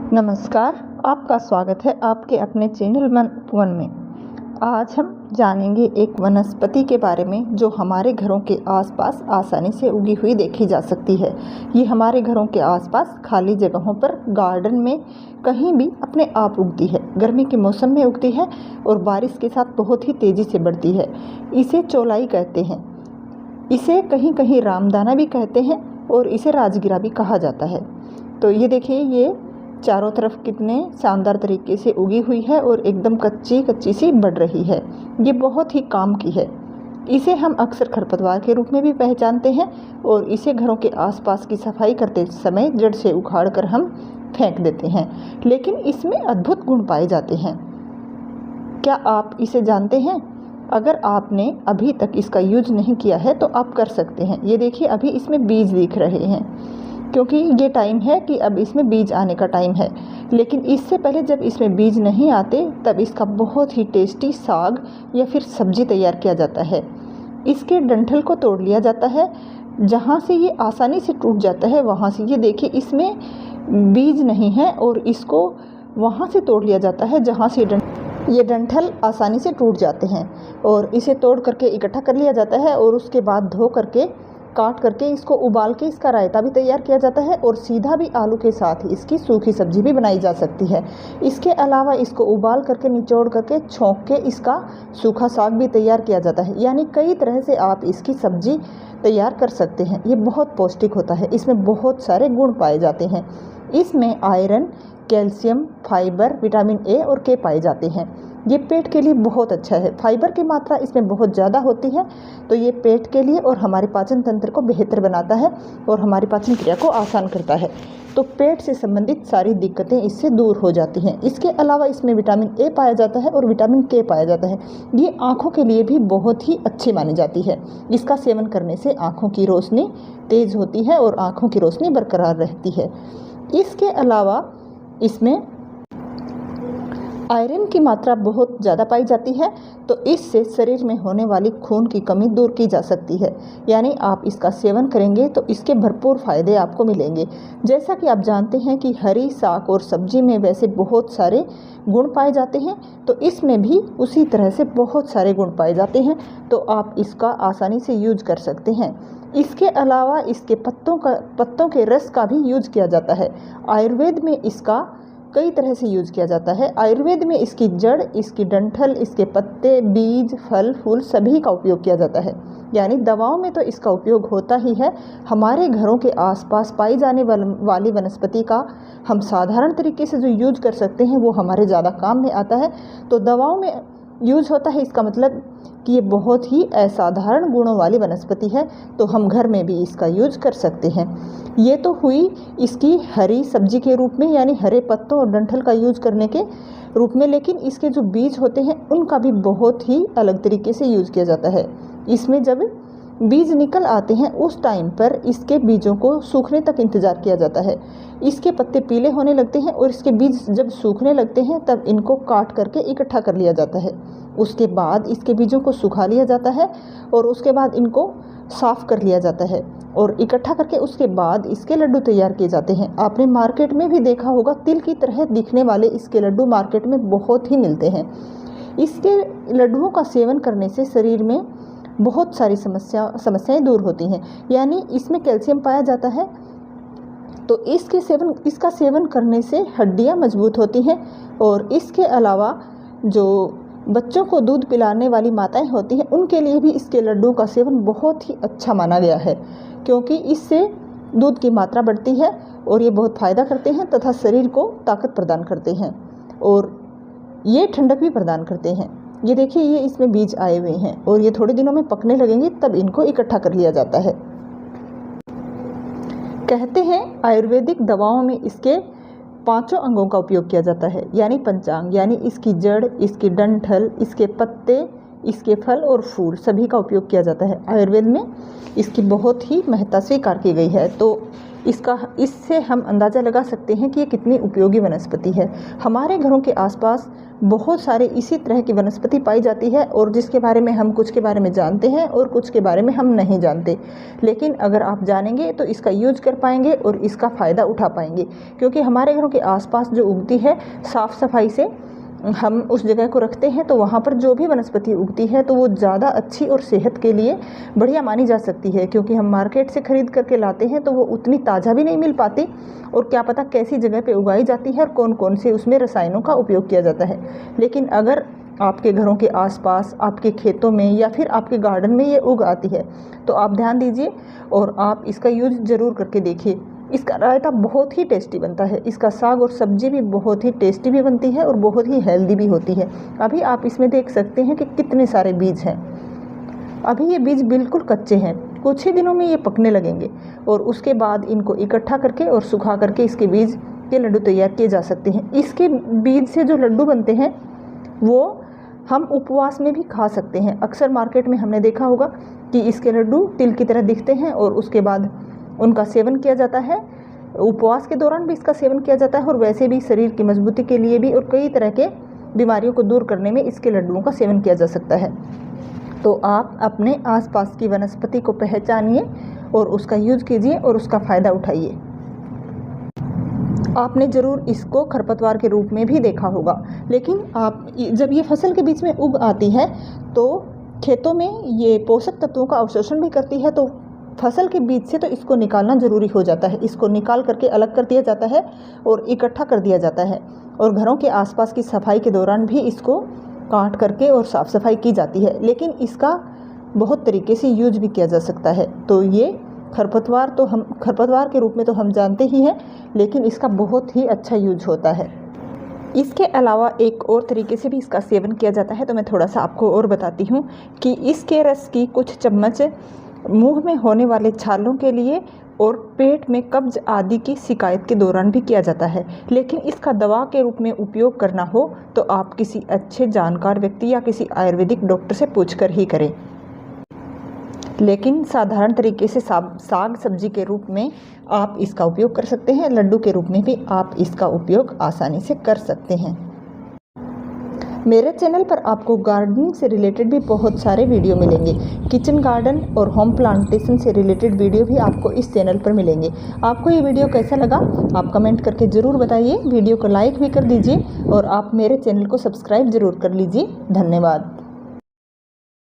नमस्कार, आपका स्वागत है आपके अपने चैनल मन वन में। आज हम जानेंगे एक वनस्पति के बारे में जो हमारे घरों के आसपास आसानी से उगी हुई देखी जा सकती है। ये हमारे घरों के आसपास खाली जगहों पर, गार्डन में कहीं भी अपने आप उगती है। गर्मी के मौसम में उगती है और बारिश के साथ बहुत ही तेज़ी से बढ़ती है। इसे चौलाई कहते हैं। इसे कहीं कहीं रामदाना भी कहते हैं और इसे राजगिरा भी कहा जाता है। तो ये देखिए, ये चारों तरफ कितने शानदार तरीके से उगी हुई है और एकदम कच्ची कच्ची सी बढ़ रही है। ये बहुत ही काम की है। इसे हम अक्सर खरपतवार के रूप में भी पहचानते हैं और इसे घरों के आसपास की सफाई करते समय जड़ से उखाड़ कर हम फेंक देते हैं, लेकिन इसमें अद्भुत गुण पाए जाते हैं। क्या आप इसे जानते हैं? अगर आपने अभी तक इसका यूज नहीं किया है तो आप कर सकते हैं। ये देखिए, अभी इसमें बीज दिख रहे हैं क्योंकि ये टाइम है कि अब इसमें बीज आने का टाइम है। लेकिन इससे पहले जब इसमें बीज नहीं आते तब इसका बहुत ही टेस्टी साग या फिर सब्जी तैयार किया जाता है। इसके डंठल को तोड़ लिया जाता है। जहाँ से ये आसानी से टूट जाता है वहाँ से, ये देखिए इसमें बीज नहीं है और इसको वहाँ से तोड़ लिया जाता है जहाँ से ये डंठल आसानी से टूट जाते हैं और इसे तोड़ करके इकट्ठा कर लिया जाता है और उसके बाद धो करके, काट करके, इसको उबाल के इसका रायता भी तैयार किया जाता है और सीधा भी आलू के साथ ही इसकी सूखी सब्जी भी बनाई जा सकती है। इसके अलावा इसको उबाल करके, निचोड़ करके, छोंक के इसका सूखा साग भी तैयार किया जाता है। यानी कई तरह से आप इसकी सब्जी तैयार कर सकते हैं। ये बहुत पौष्टिक होता है। इसमें बहुत सारे गुण पाए जाते हैं। इसमें iron, calcium, fibre, vitamin A और के पाए जाते हैं। ये पेट के लिए बहुत अच्छा है। फाइबर की मात्रा इसमें बहुत ज़्यादा होती है, तो ये पेट के लिए और हमारे पाचन तंत्र को बेहतर बनाता है और हमारी पाचन क्रिया को आसान करता है। तो पेट से संबंधित सारी दिक्कतें इससे दूर हो जाती हैं। इसके अलावा इसमें विटामिन ए पाया जाता है और विटामिन के पाया जाता है। ये आँखों के लिए भी बहुत ही अच्छी मानी जाती है। इसका सेवन करने से आँखों की रोशनी तेज़ होती है और आँखों की रोशनी बरकरार रहती है। इसके अलावा इसमें आयरन की मात्रा बहुत ज़्यादा पाई जाती है, तो इससे शरीर में होने वाली खून की कमी दूर की जा सकती है। यानी आप इसका सेवन करेंगे तो इसके भरपूर फ़ायदे आपको मिलेंगे। जैसा कि आप जानते हैं कि हरी साग और सब्जी में वैसे बहुत सारे गुण पाए जाते हैं, तो इसमें भी उसी तरह से बहुत सारे गुण पाए जाते हैं, तो आप इसका आसानी से यूज कर सकते हैं। इसके अलावा इसके पत्तों के रस का भी यूज किया जाता है। आयुर्वेद में इसका कई तरह से यूज किया जाता है। आयुर्वेद में इसकी जड़, इसकी डंठल, इसके पत्ते, बीज, फल, फूल सभी का उपयोग किया जाता है। यानी दवाओं में तो इसका उपयोग होता ही है। हमारे घरों के आसपास पाई जाने वाली वनस्पति का हम साधारण तरीके से जो यूज कर सकते हैं वो हमारे ज़्यादा काम में आता है। तो दवाओं में यूज होता है, इसका मतलब कि ये बहुत ही असाधारण गुणों वाली वनस्पति है, तो हम घर में भी इसका यूज कर सकते हैं। ये तो हुई इसकी हरी सब्जी के रूप में, यानी हरे पत्तों और डंठल का यूज करने के रूप में, लेकिन इसके जो बीज होते हैं उनका भी बहुत ही अलग तरीके से यूज किया जाता है। इसमें जब बीज निकल आते हैं उस टाइम पर इसके बीजों को सूखने तक इंतज़ार किया जाता है। इसके पत्ते पीले होने लगते हैं और इसके बीज जब सूखने लगते हैं तब इनको काट करके इकट्ठा कर लिया जाता है। उसके बाद इसके बीजों को सुखा लिया जाता है और उसके बाद इनको साफ़ कर लिया जाता है और इकट्ठा करके उसके बाद इसके लड्डू तैयार किए जाते हैं। आपने मार्केट में भी देखा होगा, तिल की तरह दिखने वाले इसके लड्डू मार्केट में बहुत ही मिलते हैं। इसके लड्डुओं का सेवन करने से शरीर में बहुत सारी समस्याएं दूर होती हैं। यानी इसमें कैल्शियम पाया जाता है, तो इसका सेवन करने से हड्डियां मजबूत होती हैं। और इसके अलावा जो बच्चों को दूध पिलाने वाली माताएं होती हैं उनके लिए भी इसके लड्डुओं का सेवन बहुत ही अच्छा माना गया है, क्योंकि इससे दूध की मात्रा बढ़ती है और ये बहुत फ़ायदा करते हैं तथा शरीर को ताकत प्रदान करते हैं और ये ठंडक भी प्रदान करते हैं। ये देखिए, ये इसमें बीज आए हुए हैं और ये थोड़े दिनों में पकने लगेंगे, तब इनको इकट्ठा कर लिया जाता है। कहते हैं आयुर्वेदिक दवाओं में इसके 5 अंगों का उपयोग किया जाता है, यानी पंचांग, यानी इसकी जड़, इसकी डंठल, इसके पत्ते, इसके फल और फूल सभी का उपयोग किया जाता है। आयुर्वेद में इसकी बहुत ही महत्ता स्वीकार की गई है। तो इससे हम अंदाज़ा लगा सकते हैं कि ये कितनी उपयोगी वनस्पति है। हमारे घरों के आसपास बहुत सारे इसी तरह की वनस्पति पाई जाती है और जिसके बारे में हम कुछ के बारे में जानते हैं और कुछ के बारे में हम नहीं जानते। लेकिन अगर आप जानेंगे तो इसका यूज कर पाएंगे और इसका फ़ायदा उठा पाएंगे, क्योंकि हमारे घरों के आसपास जो उगती है, साफ़ सफाई से हम उस जगह को रखते हैं तो वहाँ पर जो भी वनस्पति उगती है तो वो ज़्यादा अच्छी और सेहत के लिए बढ़िया मानी जा सकती है। क्योंकि हम मार्केट से ख़रीद करके लाते हैं तो वो उतनी ताज़ा भी नहीं मिल पाती और क्या पता कैसी जगह पे उगाई जाती है और कौन कौन से उसमें रसायनों का उपयोग किया जाता है। लेकिन अगर आपके घरों के आसपास, आपके खेतों में या फिर आपके गार्डन में ये उग आती है तो आप ध्यान दीजिए और आप इसका यूज़ ज़रूर करके देखिए। इसका रायता बहुत ही टेस्टी बनता है। इसका साग और सब्जी भी बहुत ही टेस्टी भी बनती है और बहुत ही हेल्दी भी होती है। अभी आप इसमें देख सकते हैं कि कितने सारे बीज हैं। अभी ये बीज बिल्कुल कच्चे हैं, कुछ ही दिनों में ये पकने लगेंगे और उसके बाद इनको इकट्ठा करके और सुखा करके इसके बीज के लड्डू तैयार किए जा सकते हैं। इसके बीज से जो लड्डू बनते हैं वो हम उपवास में भी खा सकते हैं। अक्सर मार्केट में हमने देखा होगा कि इसके लड्डू तिल की तरह दिखते हैं और उसके बाद उनका सेवन किया जाता है। उपवास के दौरान भी इसका सेवन किया जाता है और वैसे भी शरीर की मजबूती के लिए भी और कई तरह के बीमारियों को दूर करने में इसके लड्डुओं का सेवन किया जा सकता है। तो आप अपने आसपास की वनस्पति को पहचानिए और उसका यूज कीजिए और उसका फ़ायदा उठाइए। आपने ज़रूर इसको खरपतवार के रूप में भी देखा होगा, लेकिन आप जब ये फसल के बीच में उग आती है तो खेतों में ये पोषक तत्वों का अवशोषण भी करती है, तो फसल के बीच से तो इसको निकालना ज़रूरी हो जाता है। इसको निकाल करके अलग कर दिया जाता है और इकट्ठा कर दिया जाता है और घरों के आसपास की सफाई के दौरान भी इसको काट करके और साफ़ सफाई की जाती है। लेकिन इसका बहुत तरीके से यूज भी किया जा सकता है। तो ये खरपतवार के रूप में तो हम जानते ही हैं, लेकिन इसका बहुत ही अच्छा यूज होता है। इसके अलावा एक और तरीके से भी इसका सेवन किया जाता है, तो मैं थोड़ा सा आपको और बताती हूँ कि इसके रस की कुछ चम्मच मुंह में होने वाले छालों के लिए और पेट में कब्ज आदि की शिकायत के दौरान भी किया जाता है। लेकिन इसका दवा के रूप में उपयोग करना हो तो आप किसी अच्छे जानकार व्यक्ति या किसी आयुर्वेदिक डॉक्टर से पूछकर ही करें। लेकिन साधारण तरीके से साग सब्जी के रूप में आप इसका उपयोग कर सकते हैं। लड्डू के रूप में भी आप इसका उपयोग आसानी से कर सकते हैं। मेरे चैनल पर आपको गार्डनिंग से रिलेटेड भी बहुत सारे वीडियो मिलेंगे। किचन गार्डन और होम प्लांटेशन से रिलेटेड वीडियो भी आपको इस चैनल पर मिलेंगे। आपको ये वीडियो कैसा लगा आप कमेंट करके ज़रूर बताइए। वीडियो को लाइक भी कर दीजिए और आप मेरे चैनल को सब्सक्राइब ज़रूर कर लीजिए। धन्यवाद।